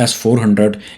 S-400,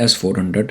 S-400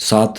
7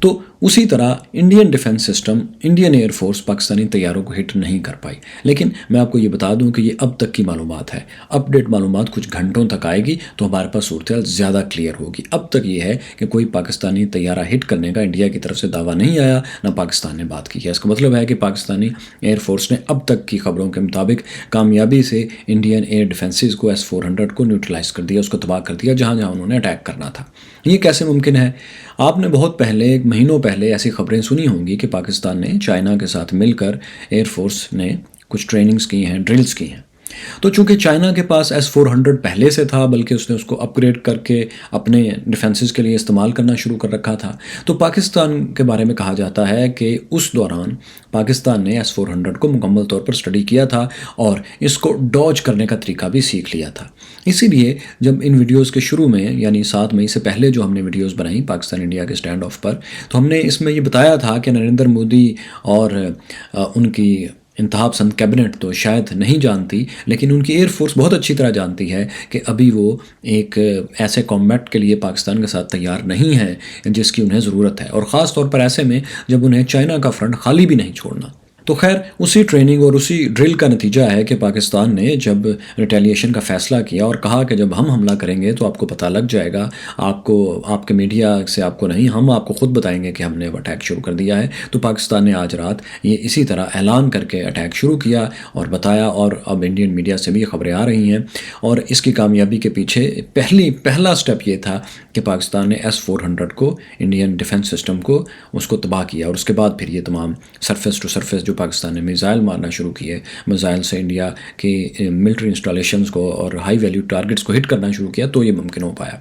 تو اسی طرح Indian defence system, Indian air force Pakistani طیاروں کو ہٹ نہیں کر پائی. لیکن میں آپ کو یہ بتا دوں کہ یہ اب تک کی معلومات ہے. اپ ڈیٹ معلومات کچھ گھنٹوں تک آئے گی تو ہمارے پاس صورتحال زیادہ کلیئر ہوگی. اب تک یہ ہے کہ کوئی پاکستانی طیارہ ہٹ کرنے کا انڈیا کی طرف سے دعویٰ نہیں آیا، نہ پاکستان نے بات کی ہے. اس کا مطلب ہے کہ پاکستانی ایئر فورس نے اب تک کی خبروں کے مطابق کامیابی سے انڈین ایئر ڈیفنسز کو S-400 کو نیوٹرلائز کر دیا، اس کو تباہ کر دیا جہاں جہاں انہوں نے اٹیک کرنا تھا. یہ کیسے ممکن ہے؟ آپ نے بہت پہلے، مہینوں پہلے ایسی خبریں سنی ہوں گی کہ پاکستان نے چائنا کے ساتھ مل کر ایئر فورس نے کچھ ٹریننگز کی ہیں، ڈرلز کی ہیں. تو چونکہ چائنا کے پاس S-400 پہلے سے تھا، بلکہ اس نے اس کو اپ گریڈ کر کے اپنے ڈیفنسز کے لیے استعمال کرنا شروع کر رکھا تھا، تو پاکستان کے بارے میں کہا جاتا ہے کہ اس دوران پاکستان نے S-400 کو مکمل طور پر اسٹڈی کیا تھا اور اس کو ڈوج کرنے کا طریقہ بھی سیکھ لیا تھا. اسی لیے جب ان ویڈیوز کے شروع میں، یعنی 7 مئی سے پہلے جو ہم نے ویڈیوز بنائی پاکستان انڈیا کے اسٹینڈ آف پر، تو ہم نے اس میں یہ بتایا تھا کہ نریندر مودی اور ان کی انتہا پسند کیبنٹ تو شاید نہیں جانتی، لیکن ان کی ایئر فورس بہت اچھی طرح جانتی ہے کہ ابھی وہ ایک ایسے کامبیٹ کے لیے پاکستان کے ساتھ تیار نہیں ہے جس کی انہیں ضرورت ہے، اور خاص طور پر ایسے میں جب انہیں چائنا کا فرنٹ خالی بھی نہیں چھوڑنا. تو خیر اسی ٹریننگ اور اسی ڈرل کا نتیجہ ہے کہ پاکستان نے جب ریٹیلیشن کا فیصلہ کیا اور کہا کہ جب ہم حملہ کریں گے تو آپ کو پتہ لگ جائے گا، آپ کو، آپ کے میڈیا سے آپ کو نہیں، ہم آپ کو خود بتائیں گے کہ ہم نے اٹیک شروع کر دیا ہے. تو پاکستان نے آج رات یہ اسی طرح اعلان کر کے اٹیک شروع کیا اور بتایا، اور اب انڈین میڈیا سے بھی خبریں آ رہی ہیں. اور اس کی کامیابی کے پیچھے پہلا سٹیپ یہ تھا کہ پاکستان نے S-400 کو، انڈین ڈیفنس سسٹم کو، اس کو تباہ کیا، اور اس کے بعد پھر یہ تمام سرفیس ٹو سرفیس جو پاکستان نے میزائل مارنا شروع کیے، میزائل سے انڈیا کی ملٹری انسٹالیشنز کو اور ہائی ویلیو ٹارگٹس کو ہٹ کرنا شروع کیا، تو یہ ممکن ہو پایا.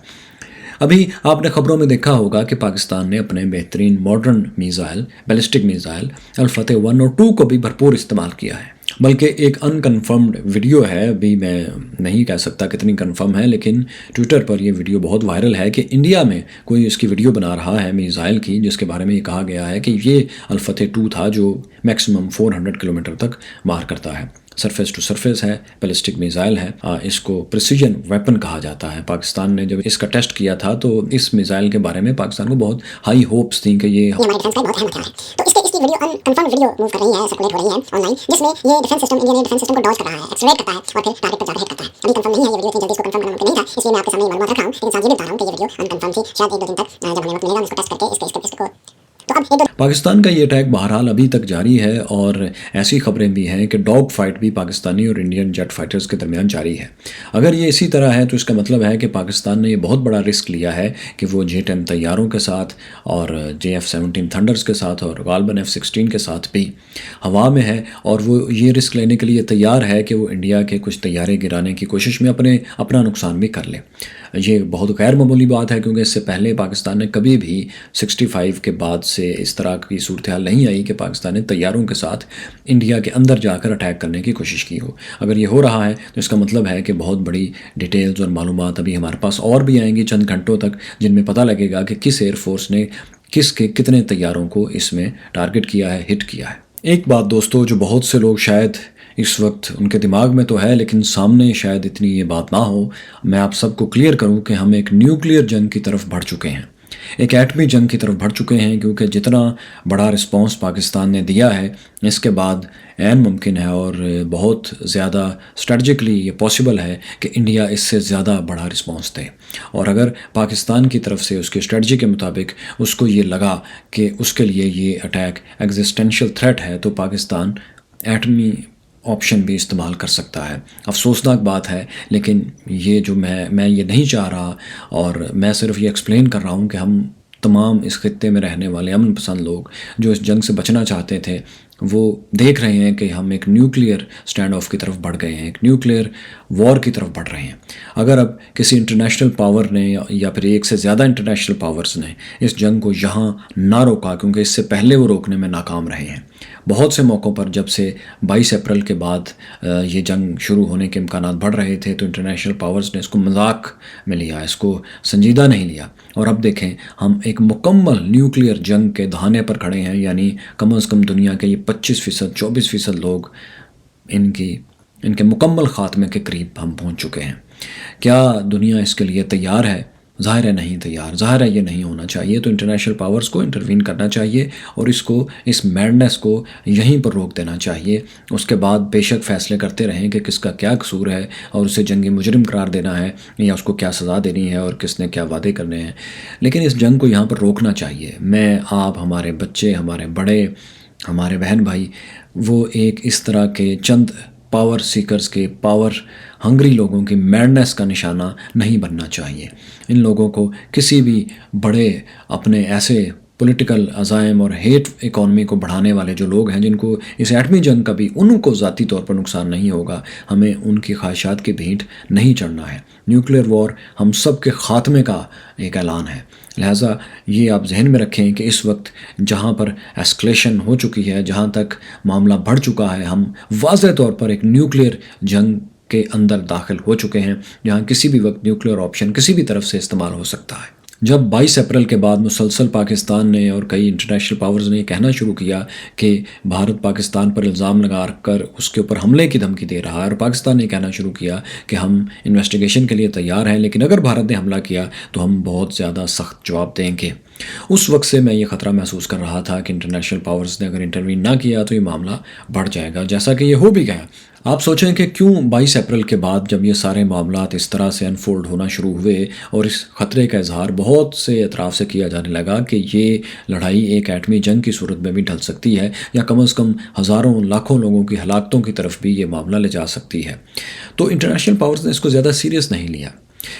ابھی آپ نے خبروں میں دیکھا ہوگا کہ پاکستان نے اپنے بہترین ماڈرن میزائل، بیلسٹک میزائل الفتح 1 اور 2 کو بھی بھرپور استعمال کیا ہے. بلکہ ایک انکنفرمڈ ویڈیو ہے، ابھی میں نہیں کہہ سکتا کتنی کنفرم ہے، لیکن ٹویٹر پر یہ ویڈیو بہت وائرل ہے کہ انڈیا میں کوئی اس کی ویڈیو بنا رہا ہے میزائل کی، جس کے بارے میں یہ کہا گیا ہے کہ یہ الفتح 2 تھا جو میکسیمم 400 کلومیٹر تک مار کرتا ہے. سرفیس ٹو سرفیس ہے، بیلسٹک میزائل ہے، اس کو پریسیجن ویپن کہا جاتا ہے. پاکستان نے جب اس کا ٹیسٹ کیا تھا تو اس میزائل کے بارے میں پاکستان کو بہت ہائی ہوپس تھیں کہ یہ ہمارے ڈیفنس کا بہت اہم ہتھیار ہے. تو اس کی ویڈیو کنفرم ویڈیو موو کر رہی ہے، سرکولیٹ ہو رہی ہے آن لائن، جس میں یہ defence system, Indian defence system کو ڈوج کر رہا ہے، ایکسلریٹ کرتا ہے اور پھر ٹارگٹ پر جا کے ہٹ کرتا ہے. ابھی کنفرم نہیں ہے یہ ویڈیو، اتنی جلدی اس کو کنفرم کرنا ممکن نہیں تھا، اس لیے میں آپ کے سامنے یہ معلومات رکھ رہا ہوں. لیکن ساتھ یہ بھی بتا رہا ہوں کہ یہ ویڈیو انکنفرم تھی، شاید 1-2 دن تک جب ہمیں وقت ملے گا ہم اس کو ٹیسٹ کر کے اس کو تو اب ایک دو پاکستان کا یہ اٹیک بہرحال ابھی تک جاری ہے، اور ایسی خبریں بھی ہیں کہ ڈاگ فائٹ بھی پاکستانی اور انڈین جیٹ فائٹرز کے درمیان جاری ہے. اگر یہ اسی طرح ہے تو اس کا مطلب ہے کہ پاکستان نے یہ بہت بڑا رسک لیا ہے کہ وہ J-10 طیاروں کے ساتھ اور JF-17 تھنڈرز کے ساتھ اور غالباً F-16 کے ساتھ بھی ہوا میں ہے، اور وہ یہ رسک لینے کے لیے تیار ہے کہ وہ انڈیا کے کچھ طیارے گرانے کی کوشش میں اپنا نقصان بھی کر لے. یہ بہت غیر معمولی بات ہے، کیونکہ اس سے پہلے پاکستان نے کبھی بھی 65 کے بعد سے اس طرح کی صورتحال نہیں آئی کہ پاکستان نے طیاروں کے ساتھ انڈیا کے اندر جا کر اٹیک کرنے کی کوشش کی ہو. اگر یہ ہو رہا ہے تو اس کا مطلب ہے کہ بہت بڑی ڈیٹیلز اور معلومات ابھی ہمارے پاس اور بھی آئیں گی چند گھنٹوں تک، جن میں پتہ لگے گا کہ کس ایئر فورس نے کس کے کتنے طیاروں کو اس میں ٹارگٹ کیا ہے، ہٹ کیا ہے. ایک بات دوستو جو بہت سے لوگ شاید اس وقت ان کے دماغ میں تو ہے لیکن سامنے شاید اتنی یہ بات نہ ہو، میں آپ سب کو کلیئر کروں کہ ہم ایک نیوکلیئر جنگ کی طرف بڑھ چکے ہیں، ایک ایٹمی جنگ کی طرف بڑھ چکے ہیں. کیونکہ جتنا بڑا رسپانس پاکستان نے دیا ہے، اس کے بعد عین ممکن ہے اور بہت زیادہ اسٹریٹجکلی یہ پاسبل ہے کہ انڈیا اس سے زیادہ بڑا رسپانس دے. اور اگر پاکستان کی طرف سے اس کی اسٹریٹجی کے مطابق اس کو یہ لگا کہ اس کے لیے یہ اٹیک ایگزسٹینشیل تھریٹ ہے، تو پاکستان ایٹمی آپشن بھی استعمال کر سکتا ہے. افسوسناک بات ہے، لیکن یہ جو میں یہ نہیں چاہ رہا، اور میں صرف یہ ایکسپلین کر رہا ہوں کہ ہم تمام اس خطے میں رہنے والے امن پسند لوگ جو اس جنگ سے بچنا چاہتے تھے، وہ دیکھ رہے ہیں کہ ہم ایک نیوکلیئر سٹینڈ آف کی طرف بڑھ گئے ہیں، ایک نیوکلیئر وار کی طرف بڑھ رہے ہیں. اگر اب کسی انٹرنیشنل پاور نے یا پھر ایک سے زیادہ انٹرنیشنل پاورز نے اس جنگ کو یہاں نہ روکا، کیونکہ اس سے پہلے وہ روکنے میں ناکام رہے ہیں بہت سے موقعوں پر، جب سے 22 اپریل کے بعد یہ جنگ شروع ہونے کے امکانات بڑھ رہے تھے، تو انٹرنیشنل پاورز نے اس کو مذاق میں لیا، اس کو سنجیدہ نہیں لیا. اور اب دیکھیں ہم ایک مکمل نیوکلیئر جنگ کے دہانے پر کھڑے ہیں، یعنی کم از کم دنیا کے یہ 25%، 24% لوگ ان کے مکمل خاتمے کے قریب ہم پہنچ چکے ہیں. کیا دنیا اس کے لیے تیار ہے؟ ظاہر ہے نہیں تیار، ظاہر ہے یہ نہیں ہونا چاہیے. تو انٹرنیشنل پاورز کو انٹروین کرنا چاہیے اور اس میڈنس کو یہیں پر روک دینا چاہیے. اس کے بعد بے شک فیصلے کرتے رہیں کہ کس کا کیا قصور ہے اور اسے جنگی مجرم قرار دینا ہے یا اس کو کیا سزا دینی ہے اور کس نے کیا وعدے کرنے ہیں، لیکن اس جنگ کو یہاں پر روکنا چاہیے. میں، آپ، ہمارے بچے، ہمارے بڑے، ہمارے بہن بھائی، وہ ایک اس طرح کے چند پاور سیکرز کے، پاور ہنگری لوگوں کی میڈنس کا نشانہ نہیں بننا چاہیے. ان لوگوں کو کسی بھی بڑے اپنے ایسے پولیٹیکل عزائم اور ہیٹ اکانومی کو بڑھانے والے جو لوگ ہیں جن کو اس ایٹمی جنگ کا بھی ان کو ذاتی طور پر نقصان نہیں ہوگا، ہمیں ان کی خواہشات کی بھینٹ نہیں چڑھنا ہے. نیوکلیئر وار ہم سب کے خاتمے کا ایک اعلان ہے. لہٰذا یہ آپ ذہن میں رکھیں کہ اس وقت جہاں پر ایسکلیشن ہو چکی ہے، جہاں تک معاملہ بڑھ چکا ہے، ہم واضح طور پر ایک نیوکلیئر جنگ کے اندر داخل ہو چکے ہیں جہاں کسی بھی وقت نیوکلیئر آپشن کسی بھی طرف سے استعمال ہو سکتا ہے. جب 22 اپریل کے بعد مسلسل پاکستان نے اور کئی انٹرنیشنل پاورز نے کہنا شروع کیا کہ بھارت پاکستان پر الزام لگا کر اس کے اوپر حملے کی دھمکی دے رہا ہے، اور پاکستان نے کہنا شروع کیا کہ ہم انویسٹیگیشن کے لیے تیار ہیں، لیکن اگر بھارت نے حملہ کیا تو ہم بہت زیادہ سخت جواب دیں گے، اس وقت سے میں یہ خطرہ محسوس کر رہا تھا کہ انٹرنیشنل پاورز نے اگر انٹروین نہ کیا تو یہ معاملہ بڑھ جائے گا، جیسا کہ یہ ہو بھی گیا. آپ سوچیں کہ کیوں 22 اپریل کے بعد جب یہ سارے معاملات اس طرح سے انفولڈ ہونا شروع ہوئے اور اس خطرے کا اظہار بہت سے اطراف سے کیا جانے لگا کہ یہ لڑائی ایک ایٹمی جنگ کی صورت میں بھی ڈھل سکتی ہے یا کم از کم ہزاروں لاکھوں لوگوں کی ہلاکتوں کی طرف بھی یہ معاملہ لے جا سکتی ہے، تو انٹرنیشنل پاورز نے اس کو زیادہ سیریس نہیں لیا.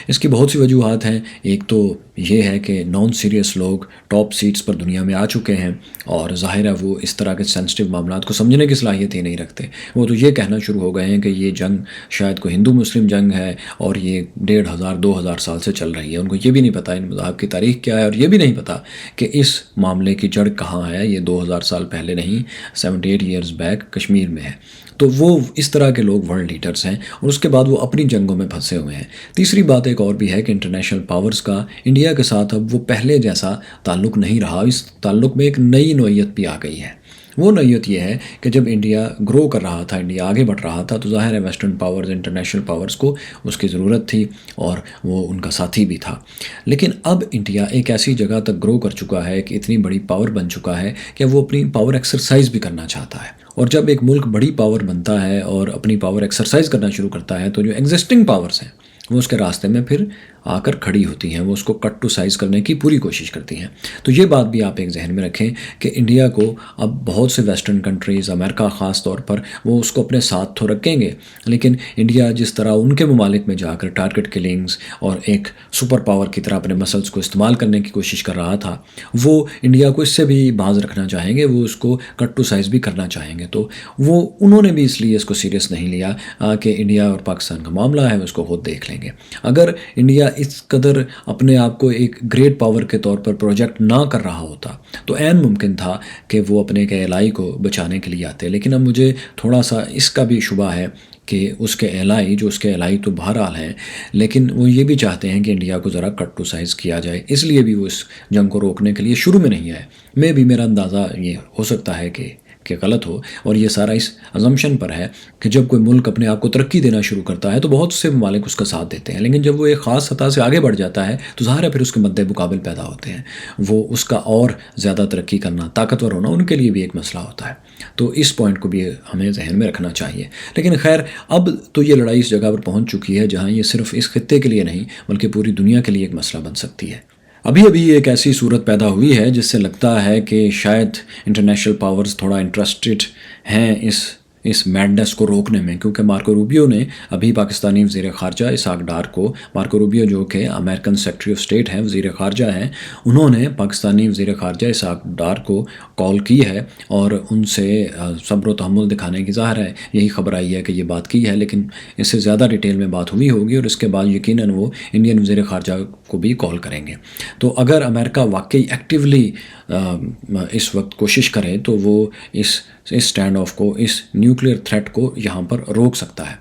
اس کی بہت سی وجوہات ہیں. ایک تو یہ ہے کہ نان سیریس لوگ ٹاپ سیٹس پر دنیا میں آ چکے ہیں اور ظاہر ہے وہ اس طرح کے سینسٹیو معاملات کو سمجھنے کی صلاحیت ہی نہیں رکھتے. وہ تو یہ کہنا شروع ہو گئے ہیں کہ یہ جنگ شاید کوئی ہندو مسلم جنگ ہے اور یہ 1500-2000 سال سے چل رہی ہے. ان کو یہ بھی نہیں پتہ ان مذاہب کی تاریخ کیا ہے، اور یہ بھی نہیں پتہ کہ اس معاملے کی جڑ کہاں ہے. یہ 2000 سال پہلے نہیں، 78 ایئرز بیک کشمیر میں ہے. تو وہ اس طرح کے لوگ ورلڈ لیڈرز ہیں اور اس کے بعد وہ اپنی جنگوں میں پھنسے ہوئے ہیں. تیسری بات ایک اور بھی ہے کہ انٹرنیشنل پاورز کا انڈیا کے ساتھ اب وہ پہلے جیسا تعلق نہیں رہا. اس تعلق میں ایک نئی نوعیت بھی آ گئی ہے. وہ نوعیت یہ ہے کہ جب انڈیا گرو کر رہا تھا، انڈیا آگے بڑھ رہا تھا، تو ظاہر ہے ویسٹرن پاورز، انٹرنیشنل پاورز کو اس کی ضرورت تھی اور وہ ان کا ساتھی بھی تھا. لیکن اب انڈیا ایک ایسی جگہ تک گرو کر چکا ہے کہ اتنی بڑی پاور بن چکا ہے کہ وہ اپنی پاور ایکسرسائز بھی کرنا چاہتا ہے. اور جب ایک ملک بڑی پاور بنتا ہے اور اپنی پاور ایکسرسائز کرنا شروع کرتا ہے تو جو ایگزسٹنگ پاورز ہیں وہ اس کے راستے میں پھر آ کر کھڑی ہوتی ہیں، وہ اس کو کٹ ٹو سائز کرنے کی پوری کوشش کرتی ہیں. تو یہ بات بھی آپ ایک ذہن میں رکھیں کہ انڈیا کو اب بہت سے ویسٹرن کنٹریز، امریکہ خاص طور پر، وہ اس کو اپنے ساتھ تو رکھیں گے، لیکن انڈیا جس طرح ان کے ممالک میں جا کر ٹارگٹ کلنگز اور ایک سپر پاور کی طرح اپنے مسلز کو استعمال کرنے کی کوشش کر رہا تھا، وہ انڈیا کو اس سے بھی باز رکھنا چاہیں گے، وہ اس کو کٹ ٹو سائز بھی کرنا چاہیں گے. تو انہوں نے بھی اس لیے اس کو سیریس نہیں لیا کہ انڈیا اور پاکستان کا معاملہ ہے، اس کو خود دیکھ لیں گے. اگر انڈیا اس قدر اپنے آپ کو ایک گریٹ پاور کے طور پر پروجیکٹ نہ کر رہا ہوتا تو عین ممکن تھا کہ وہ اپنے ایک ایلائی کو بچانے کے لیے آتے. لیکن اب مجھے تھوڑا سا اس کا بھی شبہ ہے کہ اس کے ایلائی تو بہرحال ہیں، لیکن وہ یہ بھی چاہتے ہیں کہ انڈیا کو ذرا کٹ ٹو سائز کیا جائے، اس لیے بھی وہ اس جنگ کو روکنے کے لیے شروع میں نہیں آئے. میرا اندازہ یہ ہو سکتا ہے کہ غلط ہو، اور یہ سارا اس ازمپشن پر ہے کہ جب کوئی ملک اپنے آپ کو ترقی دینا شروع کرتا ہے تو بہت سے ممالک اس کا ساتھ دیتے ہیں، لیکن جب وہ ایک خاص سطح سے آگے بڑھ جاتا ہے تو ظاہر ہے پھر اس کے مد مقابل پیدا ہوتے ہیں، وہ اس کا اور زیادہ ترقی کرنا، طاقتور ہونا ان کے لیے بھی ایک مسئلہ ہوتا ہے. تو اس پوائنٹ کو بھی ہمیں ذہن میں رکھنا چاہیے. لیکن خیر، اب تو یہ لڑائی اس جگہ پر پہنچ چکی ہے جہاں یہ صرف اس خطے کے لیے نہیں بلکہ پوری دنیا کے لیے ایک مسئلہ بن سکتی ہے. ابھی ایک ایسی صورت پیدا ہوئی ہے جس سے لگتا ہے کہ شاید انٹرنیشنل پاورز تھوڑا انٹرسٹڈ ہیں اس میڈنس کو روکنے میں، کیونکہ مارکو روبیو نے ابھی پاکستانی وزیر خارجہ اسحاق ڈار کو، مارکو روبیو جو کہ امریکن سیکرٹری آف اسٹیٹ ہیں، وزیر خارجہ ہیں، انہوں نے پاکستانی وزیر خارجہ اسحاق ڈار کو کال کی ہے اور ان سے صبر و تحمل دکھانے کی، ظاہر ہے یہی خبر آئی ہے کہ یہ بات کی ہے، لیکن اس سے زیادہ ڈیٹیل میں بات ہوئی ہوگی اور اس کے بعد یقیناً وہ انڈین وزیر خارجہ کو بھی کال کریں گے. تو اگر امریکہ واقعی ایکٹیولی اس وقت کوشش کرے تو وہ اس اسٹینڈ آف کو، اس نیوکلیئر تھریٹ کو یہاں پر روک سکتا ہے۔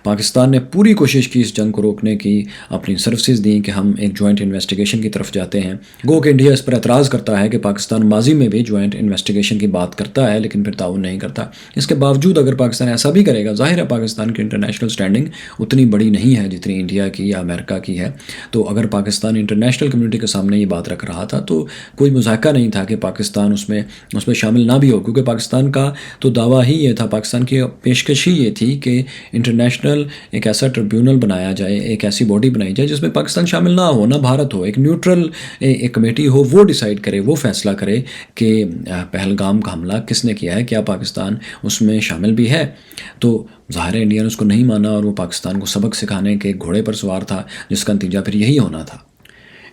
پاکستان نے پوری کوشش کی اس جنگ کو روکنے کی، اپنی سروسز دیں کہ ہم ایک جوائنٹ انویسٹیگیشن کی طرف جاتے ہیں۔ گو کہ انڈیا اس پر اعتراض کرتا ہے کہ پاکستان ماضی میں بھی جوائنٹ انویسٹیگیشن کی بات کرتا ہے لیکن پھر تعاون نہیں کرتا۔ اس کے باوجود اگر پاکستان ایسا بھی کرے گا، ظاہر ہے پاکستان کی انٹرنیشنل سٹینڈنگ اتنی بڑی نہیں ہے جتنی انڈیا کی یا امریکہ کی ہے، تو اگر پاکستان انٹرنیشنل کمیونٹی کے سامنے یہ بات رکھ رہا تھا تو کوئی مذاکرہ نہیں تھا کہ پاکستان اس میں شامل نہ بھی ہو، کیونکہ پاکستان کا تو دعویٰ ہی یہ تھا، پاکستان کی پیشکش ہی یہ تھی کہ انٹرنیشنل ایک ایسا ٹریبیونل بنایا جائے، ایک ایسی باڈی بنائی جائے جس میں پاکستان شامل نہ ہو، نہ بھارت ہو، ایک نیوٹرل ایک کمیٹی ہو، وہ ڈیسائیڈ کرے، وہ فیصلہ کرے کہ پہلگام کا حملہ کس نے کیا ہے، کیا پاکستان اس میں شامل بھی ہے۔ تو ظاہر ہے انڈیا نے اس کو نہیں مانا اور وہ پاکستان کو سبق سکھانے کے گھوڑے پر سوار تھا، جس کا نتیجہ پھر یہی ہونا تھا۔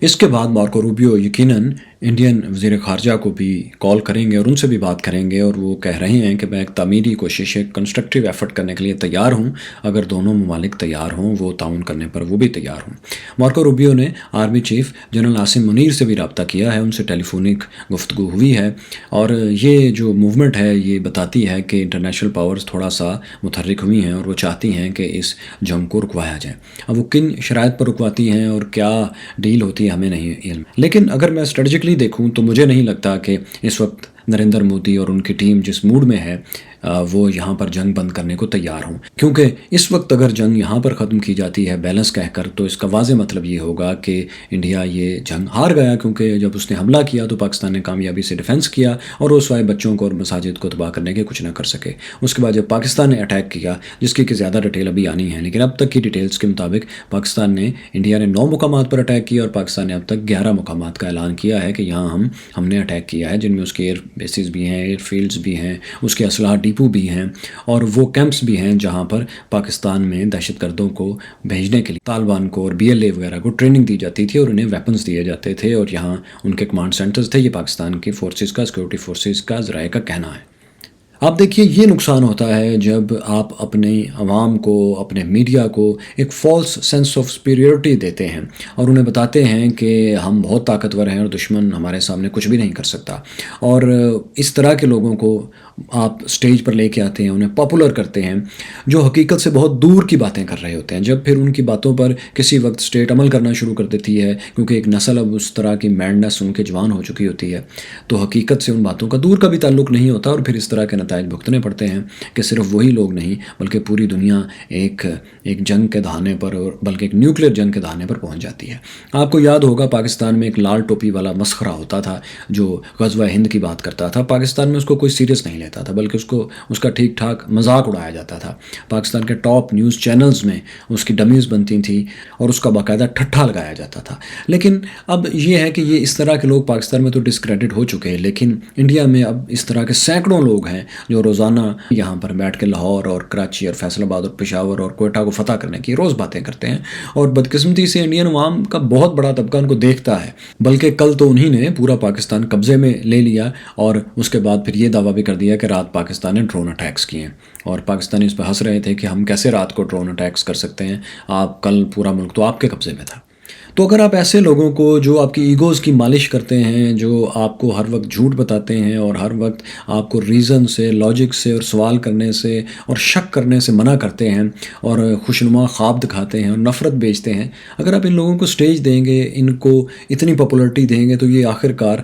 اس کے بعد مارکو روبیو یقیناً انڈین وزیر خارجہ کو بھی کال کریں گے اور ان سے بھی بات کریں گے، اور وہ کہہ رہے ہیں کہ میں ایک تعمیری کوشش، ایک کنسٹرکٹیو ایفرٹ کرنے کے لیے تیار ہوں، اگر دونوں ممالک تیار ہوں، وہ تعاون کرنے پر وہ بھی تیار ہوں۔ مارکو روبیو نے army chief general Asim Munir سے بھی رابطہ کیا ہے، ان سے ٹیلی فونک گفتگو ہوئی ہے، اور یہ جو موومنٹ ہے یہ بتاتی ہے کہ انٹرنیشنل پاورز تھوڑا سا متحرک ہوئی ہیں اور وہ چاہتی ہیں کہ اس جنگ کو رکوایا جائے۔ اب وہ کن شرائط پر رکواتی ہیں اور کیا ڈیل ہوتی ہے ہمیں نہیں علم، لیکن اگر میں اسٹریٹجکلی دیکھوں تو مجھے نہیں لگتا کہ اس وقت نریندر مودی اور ان کی ٹیم جس موڈ میں ہے وہ یہاں پر جنگ بند کرنے کو تیار ہوں، کیونکہ اس وقت اگر جنگ یہاں پر ختم کی جاتی ہے بیلنس کہہ کر، تو اس کا واضح مطلب یہ ہوگا کہ انڈیا یہ جنگ ہار گیا، کیونکہ جب اس نے حملہ کیا تو پاکستان نے کامیابی سے ڈیفنس کیا اور وہ سوائے بچوں کو اور مساجد کو تباہ کرنے کے کچھ نہ کر سکے۔ اس کے بعد جب پاکستان نے اٹیک کیا، جس کی کہ زیادہ ڈیٹیل ابھی آنی ہے، لیکن اب تک کی ڈیٹیلز کے مطابق انڈیا نے 9 مقامات پر اٹیک کیا اور پاکستان نے اب تک 11 مقامات کا اعلان کیا ہے کہ یہاں ہم نے اٹیک کیا ہے، جن میں اس کے ایئر بیسز بھی ہیں، ایئر فیلڈز بھی ہیں، اس کے اسلحہ ڈیپو بھی ہیں، اور وہ کیمپس بھی ہیں جہاں پر پاکستان میں دہشت گردوں کو بھیجنے کے لیے طالبان کو اور BLA وغیرہ کو ٹریننگ دی جاتی تھی اور انہیں ویپنز دیے جاتے تھے، اور یہاں ان کے کمانڈ سینٹرز تھے۔ یہ پاکستان کی فورسز کا، سیکورٹی فورسز کا ذرائع کا کہنا ہے۔ آپ دیکھیے یہ نقصان ہوتا ہے جب آپ اپنے عوام کو، اپنے میڈیا کو ایک فالس سینس آف سپیریورٹی دیتے ہیں اور انہیں بتاتے ہیں کہ ہم بہت طاقتور ہیں اور دشمن ہمارے سامنے کچھ بھی نہیں کر سکتا، اور اس طرح کے لوگوں کو آپ سٹیج پر لے کے آتے ہیں، انہیں پاپولر کرتے ہیں، جو حقیقت سے بہت دور کی باتیں کر رہے ہوتے ہیں۔ جب پھر ان کی باتوں پر کسی وقت سٹیٹ عمل کرنا شروع کر دیتی ہے، کیونکہ ایک نسل اب اس طرح کی مینڈنس ان کے جوان ہو چکی ہوتی ہے، تو حقیقت سے ان باتوں کا دور کا بھی تعلق نہیں ہوتا، اور پھر اس طرح کے نتائج بھگتنے پڑتے ہیں کہ صرف وہی لوگ نہیں بلکہ پوری دنیا ایک جنگ کے دہانے پر، اور بلکہ ایک نیوکلیئر جنگ کے دہانے پر پہنچ جاتی ہے۔ آپ کو یاد ہوگا پاکستان میں ایک لال ٹوپی والا مسخرہ ہوتا تھا جو غزوہ ہند کی بات کرتا تھا، پاکستان میں اس کو کوئی سیریس نہیں لیتا تھا، بلکہ اس کا ٹھیک ٹھاک مذاق اڑایا جاتا تھا۔ پاکستان کے ٹاپ نیوز چینلز میں اس کی ڈمیز بنتی تھیں اور اس کا باقاعدہ ٹھٹھا لگایا جاتا تھا۔ لیکن اب یہ ہے کہ یہ اس طرح کے لوگ پاکستان میں تو ڈسکریڈٹ ہو چکے ہیں، لیکن انڈیا میں اب اس طرح کے سینکڑوں لوگ ہیں جو روزانہ یہاں پر بیٹھ کے لاہور اور کراچی اور فیصل آباد اور پشاور اور کوئٹہ کو فتح کرنے کی روز باتیں کرتے ہیں، اور بدقسمتی سے انڈین عوام کا بہت بڑا طبقہ ان کو دیکھتا ہے۔ بلکہ کل تو انہی نے پورا پاکستان قبضے میں لے لیا اور اس کے بعد پھر یہ دعویٰ بھی کر دیا کہ رات پاکستان نے ڈرون اٹیکس کیے ہیں، اور پاکستانی اس پہ ہنس رہے تھے کہ ہم کیسے رات کو ڈرون اٹیکس کر سکتے ہیں، آپ کل پورا ملک تو آپ کے قبضے میں تھا۔ تو اگر آپ ایسے لوگوں کو جو آپ کی ایگوز کی مالش کرتے ہیں، جو آپ کو ہر وقت جھوٹ بتاتے ہیں اور ہر وقت آپ کو ریزن سے، لاجک سے اور سوال کرنے سے اور شک کرنے سے منع کرتے ہیں اور خوشنما خواب دکھاتے ہیں اور نفرت بیچتے ہیں، اگر آپ ان لوگوں کو سٹیج دیں گے، ان کو اتنی پاپولرٹی دیں گے، تو یہ آخرکار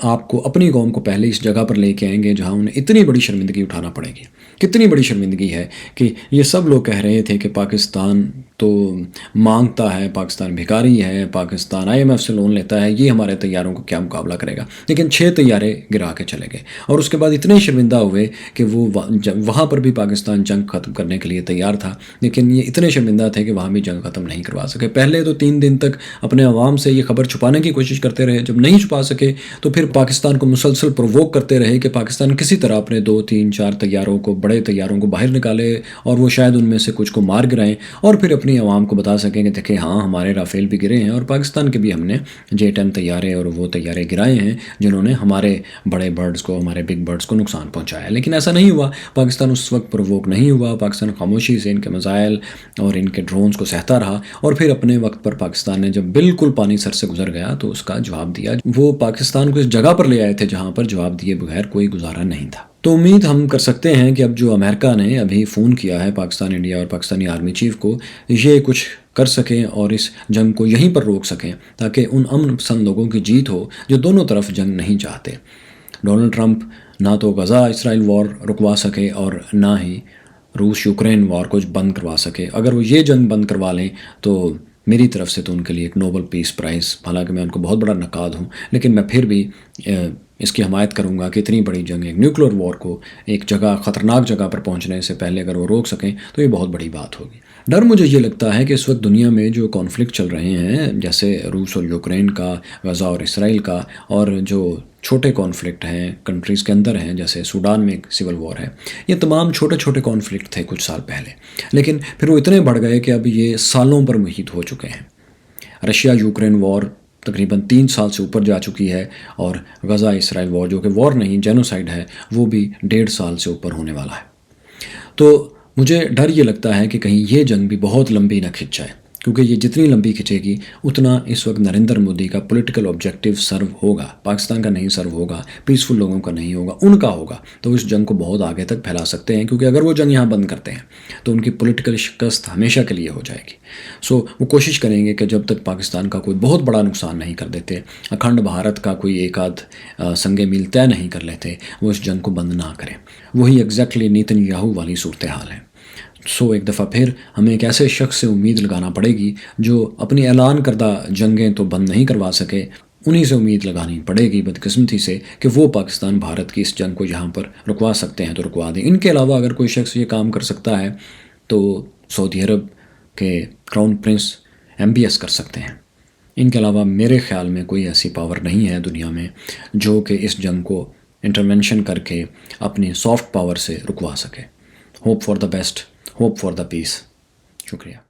آپ کو اپنی قوم کو پہلے اس جگہ پر لے کے آئیں گے جہاں انہیں اتنی بڑی شرمندگی اٹھانا پڑے گی۔ کتنی بڑی شرمندگی ہے کہ یہ سب لوگ کہہ رہے تھے کہ پاکستان تو مانگتا ہے، پاکستان بھکاری ہے، پاکستان IMF سے لون لیتا ہے، یہ ہمارے طیاروں کو کیا مقابلہ کرے گا، لیکن 6 طیارے گرا کے چلے گئے، اور اس کے بعد اتنے شرمندہ ہوئے کہ وہ وہاں پر بھی پاکستان جنگ ختم کرنے کے لیے تیار تھا، لیکن یہ اتنے شرمندہ تھے کہ وہاں بھی جنگ ختم نہیں کروا سکے۔ پہلے تو 3 دن تک اپنے عوام سے یہ خبر چھپانے کی کوشش کرتے رہے، جب نہیں چھپا سکے تو پھر پاکستان کو مسلسل پرووک کرتے رہے کہ پاکستان کسی طرح اپنے 2 3 4 طیاروں کو، بڑے طیاروں کو باہر نکالے اور وہ شاید ان میں سے کچھ کو مار گرائیں، اور پھر اپنی اپنی عوام کو بتا سکیں کہ دیکھیں ہاں ہمارے رافیل بھی گرے ہیں اور پاکستان کے بھی ہم نے J-10 طیارے اور وہ طیارے گرائے ہیں جنہوں نے ہمارے بڑے برڈز کو, ہمارے بگ برڈز کو نقصان پہنچایا. لیکن ایسا نہیں ہوا. پاکستان اس وقت پرووک نہیں ہوا. پاکستان خاموشی سے ان کے میزائل اور ان کے ڈرونز کو سہتا رہا اور پھر اپنے وقت پر پاکستان نے جب بالکل پانی سر سے گزر گیا تو اس کا جواب دیا. وہ پاکستان کو اس جگہ پر لے آئے تھے جہاں پر جواب دیے بغیر کوئی گزارا نہیں تھا. تو امید ہم کر سکتے ہیں کہ اب جو امریکہ نے ابھی فون کیا ہے پاکستان, انڈیا اور پاکستانی آرمی چیف کو, یہ کچھ کر سکیں اور اس جنگ کو یہیں پر روک سکیں تاکہ ان امن پسند لوگوں کی جیت ہو جو دونوں طرف جنگ نہیں چاہتے. ڈونلڈ ٹرمپ نہ تو غزہ اسرائیل وار رکوا سکے اور نہ ہی روس یوکرین وار کو بند کروا سکے. اگر وہ یہ جنگ بند کروا لیں تو میری طرف سے تو ان کے لیے ایک نوبل پیس پرائز, حالانکہ میں ان کو بہت بڑا نقاد ہوں, لیکن میں پھر بھی اس کی حمایت کروں گا کہ اتنی بڑی جنگ, ایک نیوکلیر وار کو ایک جگہ, خطرناک جگہ پر پہنچنے سے پہلے اگر وہ روک سکیں تو یہ بہت بڑی بات ہوگی. ڈر مجھے یہ لگتا ہے کہ اس وقت دنیا میں جو کانفلکٹ چل رہے ہیں, جیسے روس اور یوکرین کا, غزہ اور اسرائیل کا, اور جو چھوٹے کانفلکٹ ہیں کنٹریز کے اندر ہیں, جیسے سوڈان میں ایک سول وار ہے, یہ تمام چھوٹے چھوٹے کانفلکٹ تھے کچھ سال پہلے, لیکن پھر وہ اتنے بڑھ گئے کہ اب یہ سالوں پر محیط ہو چکے ہیں. رشیا یوکرین وار تقریباً 3 سال سے اوپر جا چکی ہے, اور غزہ اسرائیل وار جو کہ وار نہیں جینوسائیڈ ہے وہ بھی 1.5 سال سے اوپر ہونے والا ہے. تو مجھے ڈر یہ لگتا ہے کہ کہیں یہ جنگ بھی بہت لمبی نہ کھنچ جائے, کیونکہ یہ جتنی لمبی کھنچے گی اتنا اس وقت نریندر مودی کا پولیٹیکل آبجیکٹیو سرو ہوگا, پاکستان کا نہیں سرو ہوگا, پیسفل لوگوں کا نہیں ہوگا, ان کا ہوگا. تو اس جنگ کو بہت آگے تک پھیلا سکتے ہیں, کیونکہ اگر وہ جنگ یہاں بند کرتے ہیں تو ان کی پولیٹیکل شکست ہمیشہ کے لیے ہو جائے گی. وہ کوشش کریں گے کہ جب تک پاکستان کا کوئی بہت بڑا نقصان نہیں کر دیتے, اکھنڈ بھارت کا کوئی ایک آدھ سنگ میل طے نہیں کر لیتے, وہ اس جنگ کو بند نہ کریں. وہی ایگزیکٹلی نیتن یاہو والی صورتحال ہے. ایک دفعہ پھر ہمیں ایک ایسے شخص سے امید لگانا پڑے گی جو اپنی اعلان کردہ جنگیں تو بند نہیں کروا سکے, انہی سے امید لگانی پڑے گی بدقسمتی سے کہ وہ پاکستان بھارت کی اس جنگ کو یہاں پر رکوا سکتے ہیں تو رکوا دیں. ان کے علاوہ اگر کوئی شخص یہ کام کر سکتا ہے تو سعودی عرب کے کراؤن پرنس MBS کر سکتے ہیں. ان کے علاوہ میرے خیال میں کوئی ایسی پاور نہیں ہے دنیا میں جو کہ اس جنگ کو انٹرونشن کر کے اپنی سافٹ پاور سے رکوا سکے. Hope for the best, hope for the peace. شکریہ.